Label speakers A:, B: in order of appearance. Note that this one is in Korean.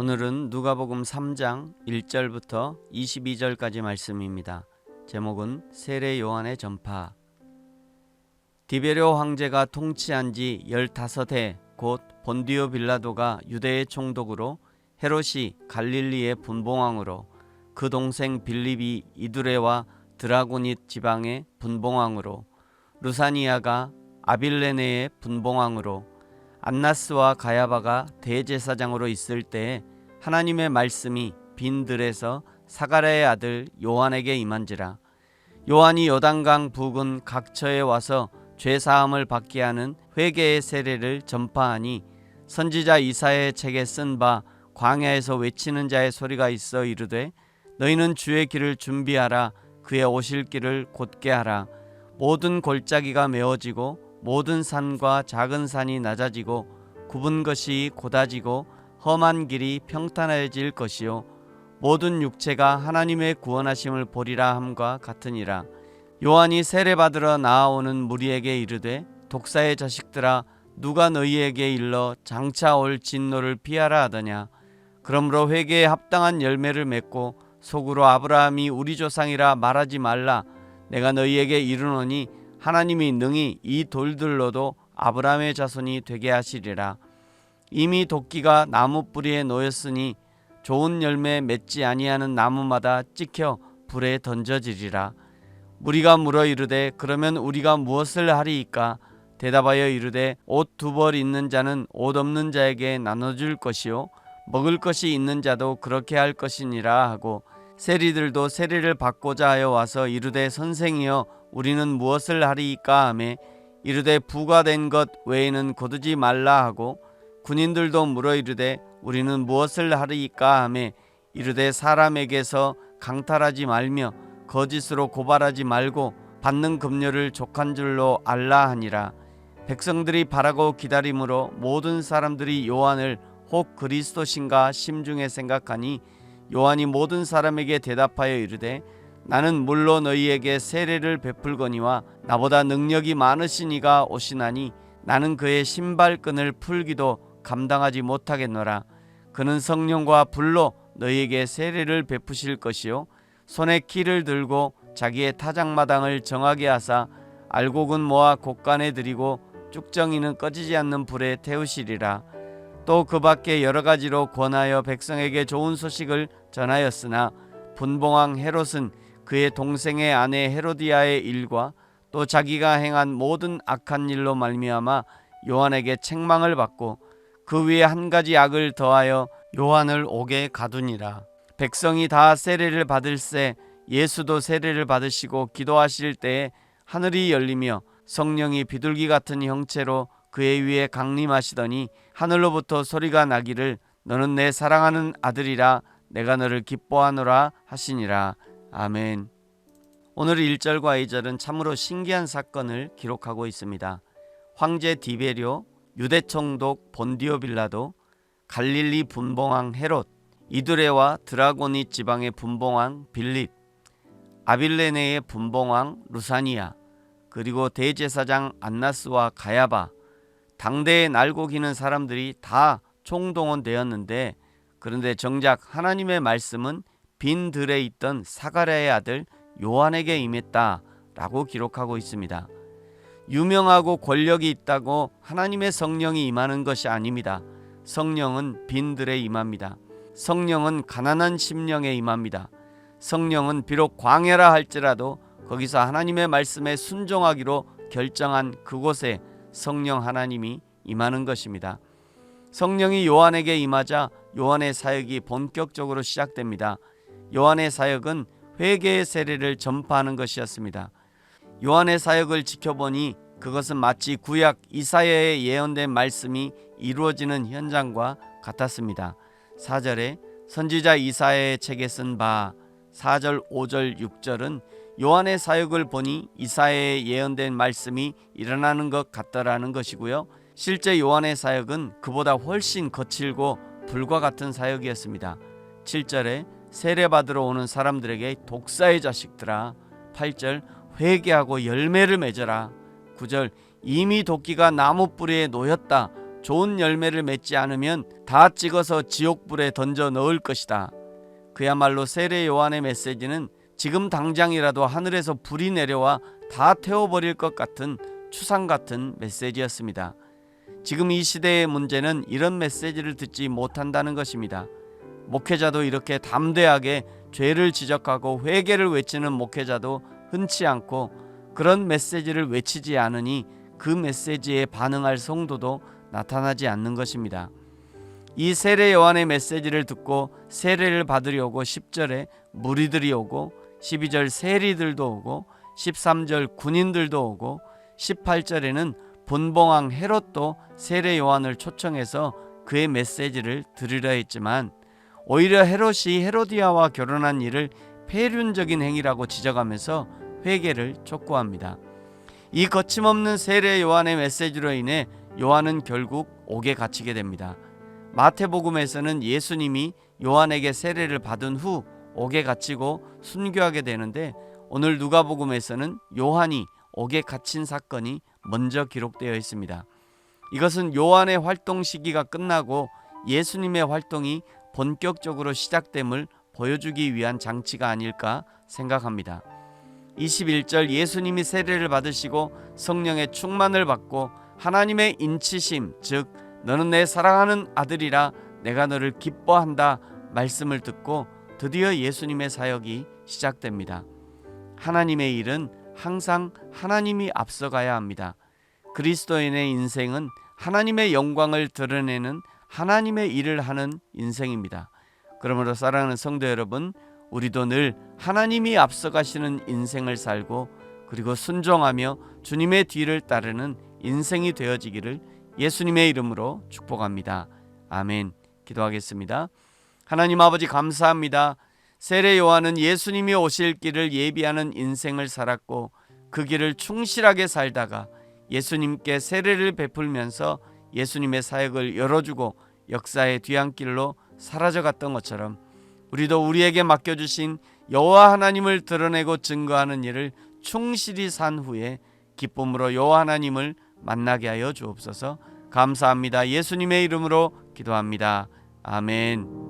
A: 오늘은 누가복음 3장 1절부터 22절까지 말씀입니다. 제목은 세례 요한의 전파. 디베료 황제가 통치한 지 15해 곧 본디오 빌라도가 유대의 총독으로, 헤롯이 갈릴리의 분봉왕으로, 그 동생 빌립이 이두레와 드라고닛 지방의 분봉왕으로, 루사니아가 아빌레네의 분봉왕으로, 안나스와 가야바가 대제사장으로 있을 때에 하나님의 말씀이 빈 들에서 사가랴의 아들 요한에게 임한지라. 요한이 요단강 부근 각처에 와서 죄사함을 받게 하는 회개의 세례를 전파하니, 선지자 이사야의 책에 쓴 바 광야에서 외치는 자의 소리가 있어 이르되, 너희는 주의 길을 준비하라. 그의 오실 길을 곧게 하라. 모든 골짜기가 메어지고 모든 산과 작은 산이 낮아지고 굽은 것이 곧아지고 험한 길이 평탄해질 것이요 모든 육체가 하나님의 구원하심을 보리라 함과 같으니라. 요한이 세례받으러 나아오는 무리에게 이르되, 독사의 자식들아, 누가 너희에게 일러 장차 올 진노를 피하라 하더냐. 그러므로 회개에 합당한 열매를 맺고 속으로 아브라함이 우리 조상이라 말하지 말라. 내가 너희에게 이르노니 하나님이 능히 이 돌들로도 아브라함의 자손이 되게 하시리라. 이미 도끼가 나무 뿌리에 놓였으니 좋은 열매 맺지 아니하는 나무마다 찍혀 불에 던져지리라. 무리가 물어 이르되, 그러면 우리가 무엇을 하리이까? 대답하여 이르되, 옷 2벌 있는 자는 옷 없는 자에게 나눠줄 것이요 먹을 것이 있는 자도 그렇게 할 것이니라 하고, 세리들도 세례를 받고자 하여 와서 이르되, 선생이여, 우리는 무엇을 하리이까 하매, 이르되 부과된 것 외에는 거두지 말라 하고, 군인들도 물어 이르되, 우리는 무엇을 하리이까 하매, 이르되 사람에게서 강탈하지 말며 거짓으로 고발하지 말고 받는 급료를 족한 줄로 알라 하니라. 백성들이 바라고 기다림으로 모든 사람들이 요한을 혹 그리스도신가 심중에 생각하니, 요한이 모든 사람에게 대답하여 이르되, 나는 물로 너희에게 세례를 베풀거니와 나보다 능력이 많으신 이가 오시나니 나는 그의 신발끈을 풀기도 감당하지 못하겠노라. 그는 성령과 불로 너희에게 세례를 베푸실 것이요 손에 키를 들고 자기의 타작마당을 정하게 하사 알곡은 모아 곡간에 들이고 쭉정이는 꺼지지 않는 불에 태우시리라. 또 그 밖에 여러 가지로 권하여 백성에게 좋은 소식을 전하였으나, 분봉왕 헤롯은 그의 동생의 아내 헤로디아의 일과 또 자기가 행한 모든 악한 일로 말미암아 요한에게 책망을 받고 그 위에 한 가지 악을 더하여 요한을 옥에 가두니라. 백성이 다 세례를 받을새 예수도 세례를 받으시고 기도하실 때에 하늘이 열리며 성령이 비둘기 같은 형체로 그의 위에 강림하시더니, 하늘로부터 소리가 나기를, 너는 내 사랑하는 아들이라, 내가 너를 기뻐하노라 하시니라. 아멘. 오늘 1절과 2절은 참으로 신기한 사건을 기록하고 있습니다. 황제 디베료, 유대 총독 본디오 빌라도, 갈릴리 분봉왕 헤롯, 이두레와 드라고닛 지방의 분봉왕 빌립, 아빌레네의 분봉왕 루사니아, 그리고 대제사장 안나스와 가야바, 당대에 날고 기는 사람들이 다 총동원되었는데, 그런데 정작 하나님의 말씀은 빈 들에 있던 사가랴의 아들 요한에게 임했다라고 기록하고 있습니다. 유명하고 권력이 있다고 하나님의 성령이 임하는 것이 아닙니다. 성령은 빈 들에 임합니다. 성령은 가난한 심령에 임합니다. 성령은 비록 광야라 할지라도 거기서 하나님의 말씀에 순종하기로 결정한 그곳에 성령 하나님이 임하는 것입니다. 성령이 요한에게 임하자 요한의 사역이 본격적으로 시작됩니다. 요한의 사역은 회개의 세례를 전파하는 것이었습니다. 요한의 사역을 지켜보니 그것은 마치 구약 이사야에 예언된 말씀이 이루어지는 현장과 같았습니다. 4절에 선지자 이사야의 책에 쓴 바 4절, 5절, 6절은 요한의 사역을 보니 이사야에 예언된 말씀이 일어나는 것 같더라는 것이고요. 실제 요한의 사역은 그보다 훨씬 거칠고 불과 같은 사역이었습니다. 7절에 세례받으러 오는 사람들에게 독사의 자식들아. 8절 회개하고 열매를 맺어라. 9절 이미 도끼가 나무 뿌리에 놓였다. 좋은 열매를 맺지 않으면 다 찍어서 지옥불에 던져 넣을 것이다. 그야말로 세례 요한의 메시지는 지금 당장이라도 하늘에서 불이 내려와 다 태워버릴 것 같은 추상 같은 메시지였습니다. 지금 이 시대의 문제는 이런 메시지를 듣지 못한다는 것입니다. 목회자도 이렇게 담대하게 죄를 지적하고 회개를 외치는 목회자도 흔치 않고, 그런 메시지를 외치지 않으니 그 메시지에 반응할 성도도 나타나지 않는 것입니다. 이 세례 요한의 메시지를 듣고 세례를 받으려고 10절에 무리들이 오고 12절 세리들도 오고 13절 군인들도 오고 18절에는 분봉왕 헤롯도 세례 요한을 초청해서 그의 메시지를 들으려 했지만, 오히려 헤롯이 헤로디아와 결혼한 일을 폐륜적인 행위라고 지적하면서 회개를 촉구합니다. 이 거침없는 세례 요한의 메시지로 인해 요한은 결국 옥에 갇히게 됩니다. 마태복음에서는 예수님이 요한에게 세례를 받은 후 옥에 갇히고 순교하게 되는데, 오늘 누가복음에서는 요한이 옥에 갇힌 사건이 먼저 기록되어 있습니다. 이것은 요한의 활동 시기가 끝나고 예수님의 활동이 본격적으로 시작됨을 보여주기 위한 장치가 아닐까 생각합니다. 21절 예수님이 세례를 받으시고 성령의 충만을 받고 하나님의 인치심, 즉 너는 내 사랑하는 아들이라 내가 너를 기뻐한다 말씀을 듣고 드디어 예수님의 사역이 시작됩니다. 하나님의 일은 항상 하나님이 앞서가야 합니다. 그리스도인의 인생은 하나님의 영광을 드러내는 하나님의 일을 하는 인생입니다. 그러므로 사랑하는 성도 여러분, 우리도 늘 하나님이 앞서가시는 인생을 살고, 그리고 순종하며 주님의 뒤를 따르는 인생이 되어지기를 예수님의 이름으로 축복합니다. 아멘. 기도하겠습니다. 하나님 아버지 감사합니다. 세례 요한은 예수님이 오실 길을 예비하는 인생을 살았고, 그 길을 충실하게 살다가 예수님께 세례를 베풀면서 예수님의 사역을 열어주고 역사의 뒤안길로 사라져갔던 것처럼, 우리도 우리에게 맡겨주신 여호와 하나님을 드러내고 증거하는 일을 충실히 산 후에 기쁨으로 여호와 하나님을 만나게 하여 주옵소서. 감사합니다. 예수님의 이름으로 기도합니다. 아멘.